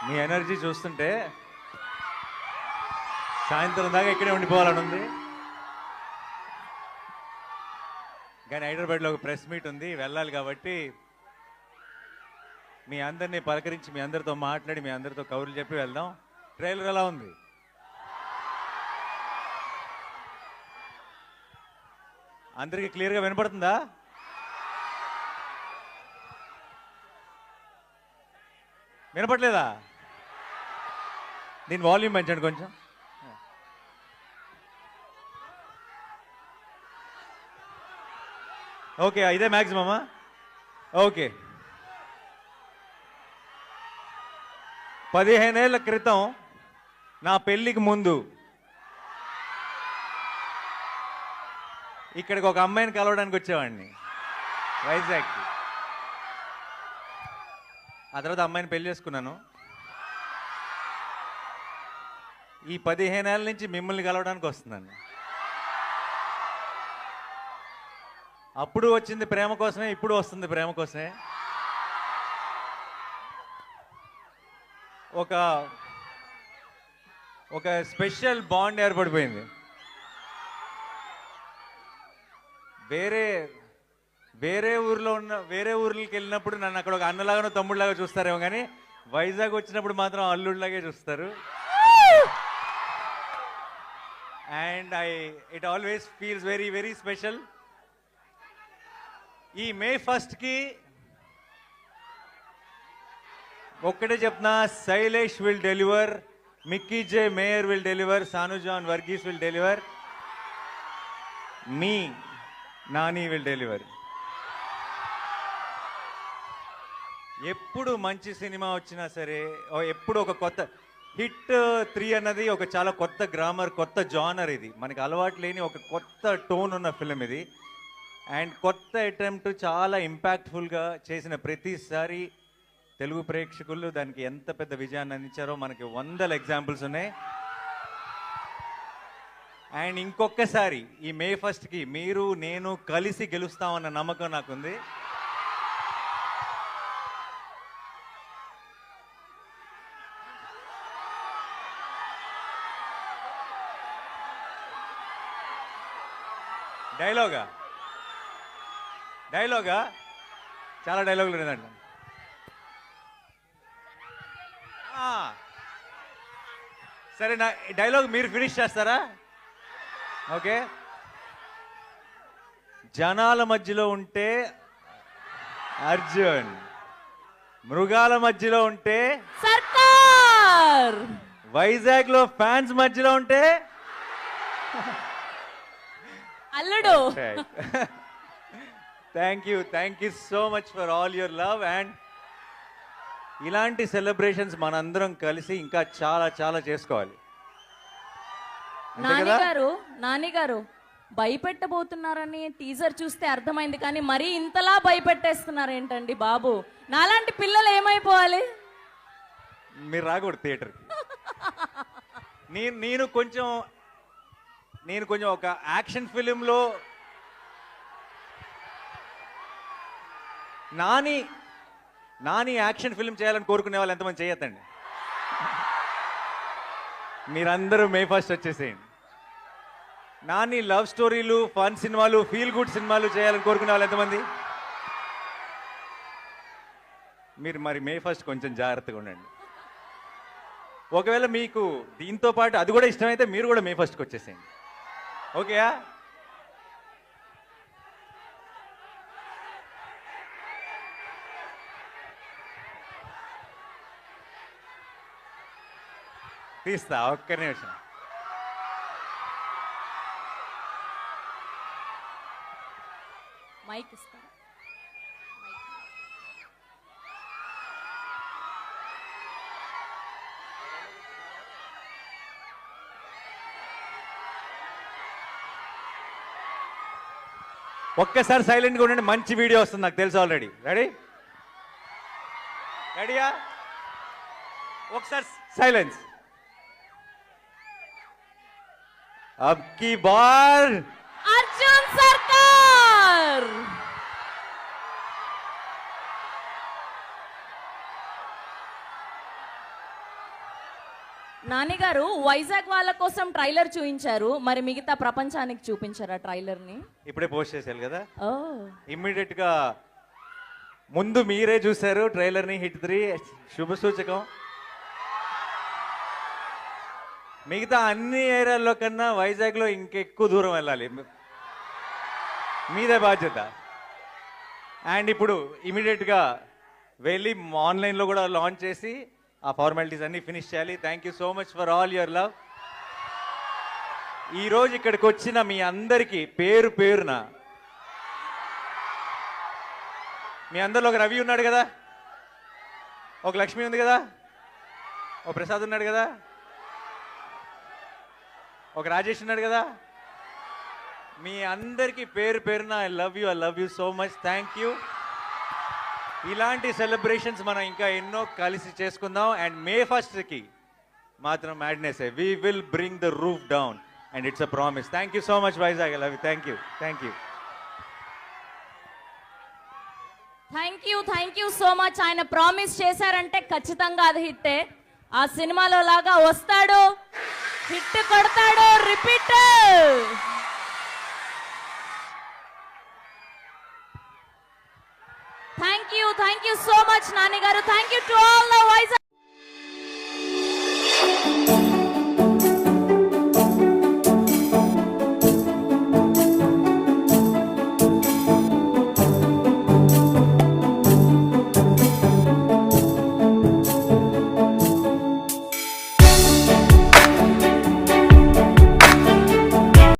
మీ energy చూస్తుంటే సాయంత్రం దాకా ఇక్కడే ఉండిపోవాలని ఉంది. కానీ హైదరాబాద్లో ఒక ప్రెస్ మీట్ ఉంది, వెళ్ళాలి. కాబట్టి మీ అందరినీ పలకరించి మీ అందరితో మాట్లాడి మీ అందరితో కబుర్లు చెప్పి వెళ్దాం. ట్రైలర్ ఎలా ఉంది? అందరికీ క్లియర్గా వినపడుతుందా? వినపట్లేదా? దీని వాల్యూమ్ పెంచండి కొంచెం. ఓకే, ఇదే మ్యాక్సిమమా? ఓకే. 15 ఏళ్ల క్రితం నా పెళ్ళికి ముందు ఇక్కడికి ఒక అమ్మాయిని కలవడానికి వచ్చేవాడిని, వైజాగ్కి. ఆ తర్వాత అమ్మాయిని పెళ్లి చేసుకున్నాను. ఈ 15 ఏళ్ళ నుంచి మిమ్మల్ని కలవడానికి వస్తున్నాను. అప్పుడు వచ్చింది ప్రేమ కోసమే, ఇప్పుడు వస్తుంది ప్రేమ కోసమే. ఒక స్పెషల్ బాండ్ ఏర్పడిపోయింది. వేరే ఊర్లకి వెళ్ళినప్పుడు నన్ను అక్కడ ఒక అన్నలాగానో తమ్ముళ్ళలాగా చూస్తారేమో, కానీ వైజాగ్ వచ్చినప్పుడు మాత్రం అల్లుడిలాగే చూస్తారు. And it always feels very very special. ఈ May 1కి ఒక్కటే చెప్తున్నా, Shailesh will deliver, Mickey J Meyer will deliver, Sanu John Varghese will deliver, మీ నాని విల్ డెలివర్. ఎప్పుడు మంచి సినిమా వచ్చినా సరే, ఎప్పుడు ఒక కొత్త హిట్ 3 అన్నది ఒక చాలా కొత్త గ్రామర్, కొత్త జానర్. ఇది మనకి అలవాటు లేని ఒక కొత్త టోన్ ఉన్న ఫిలిం ఇది. అండ్ కొత్త అటెంప్ట్, చాలా ఇంపాక్ట్ఫుల్గా చేసిన ప్రతిసారి తెలుగు ప్రేక్షకులు దానికి ఎంత పెద్ద విజయాన్ని అందించారో మనకి 100 ఎగ్జాంపుల్స్ ఉన్నాయి. అండ్ ఇంకొకసారి ఈ May 1కి మీరు నేను కలిసి గెలుస్తామన్న నమ్మకం నాకుంది. డైలాగా చాలా డైలాగులు లేదండి. సరే, నా డైలాగ్ మీరు ఫినిష్ చేస్తారా? ఓకే. జనాల మధ్యలో ఉంటే అర్జున్, మృగాల మధ్యలో ఉంటే సర్కార్, వైజాగ్ లో ఫ్యాన్స్ మధ్యలో ఉంటే అల్లుడు. Thank you so much for all your love. And ఇలాంటి సెలబ్రేషన్స్ మనందరం కలిసి ఇంకా చాలా చాలా చేసుకోవాలి. నానిగారు భయపెట్టబోతున్నారని టీజర్ చూస్తే అర్థమైంది, కానీ మరీ ఇంతలా భయపెట్టేస్తున్నారు ఏంటండి బాబు? నాలాంటి పిల్లలు ఏమైపోవాలి? మీరు రాకూడదు థియేటర్కి. నేను కొంచెం ఒక యాక్షన్ ఫిలింలో నాని యాక్షన్ ఫిల్మ్ చేయాలని కోరుకునే వాళ్ళు ఎంతమంది చేయొద్దండి. మీరందరూ May 1 వచ్చేసేయండి. నాని లవ్ స్టోరీలు, ఫన్ సినిమాలు, ఫీల్ గుడ్ సినిమాలు చేయాలని కోరుకునే వాళ్ళు ఎంతమంది? మీరు మరి May 1 కొంచెం జాగ్రత్తగా ఉండండి. ఒకవేళ మీకు దీంతో పాటు అది కూడా ఇష్టమైతే మీరు కూడా May 1కి వచ్చేసేయండి. ఓకేయా? తీస్తా, ఒక్క నిమిషం. మైక్ ఇస్తా. ఒక్కసారి సైలెంట్గా ఉండండి, మంచి వీడియో వస్తుంది నాకు తెలుసు ఆల్రెడీ. రెడీయా? ఒకసారి సైలెన్స్. अब की बार अर्जुन सरकार। నాని గారు వైజాగ్ వాళ్ళ కోసం ట్రైలర్ చూపించారు, మరి మిగతా ప్రపంచానికి చూపించారా ట్రైలర్ ని? ఇప్పుడే పోస్ట్ చేశారు కదా, ఓ ఇమ్మీడియట్ గా ముందు మీరే చూశారు ట్రైలర్ ని. హిట్ 3 శుభ సూచకం. మిగతా అన్ని ఏరియాల్లో కన్నా వైజాగ్ లో ఇంకెక్కువ దూరం వెళ్ళాలి, మీదే బాధ్యత. అండ్ ఇప్పుడు ఇమీడియట్ గా వెళ్ళి ఆన్లైన్ లో కూడా లాంచ్ చేసి ఆ ఫార్మాలిటీస్ అన్ని ఫినిష్ చేయాలి. Thank you so much for all your love. ఈ రోజు ఇక్కడికి వచ్చిన మీ అందరికీ పేరు పేరున, మీ అందరిలో ఒక రవి ఉన్నాడు కదా, ఒక లక్ష్మి ఉంది కదా, ఒక ప్రసాద్ ఉన్నాడు కదా, ఒక రాజేష్ ఉన్నాడు కదా, మీ అందరికీ పేరు పేరున I love you so much. Thank you. ఇలాంటి సెలబ్రేషన్స్ మనం ఇంకా ఎన్నో కలిసి చేసుకుందాం. అండ్ మే 1st కి మాత్రం madness, we will bring the roof down and it's a promise. Thank you so much Vizag, I love you. Thank you. Thank you so much. ఆయన promise చేశారంటే ఖచ్చితంగా అది హిట్టే. ఆ సినిమాలో లాగా వస్తాడు, హిట్ కొడతాడు, repeat. Thank you so much Nani గారు. Thank you to all the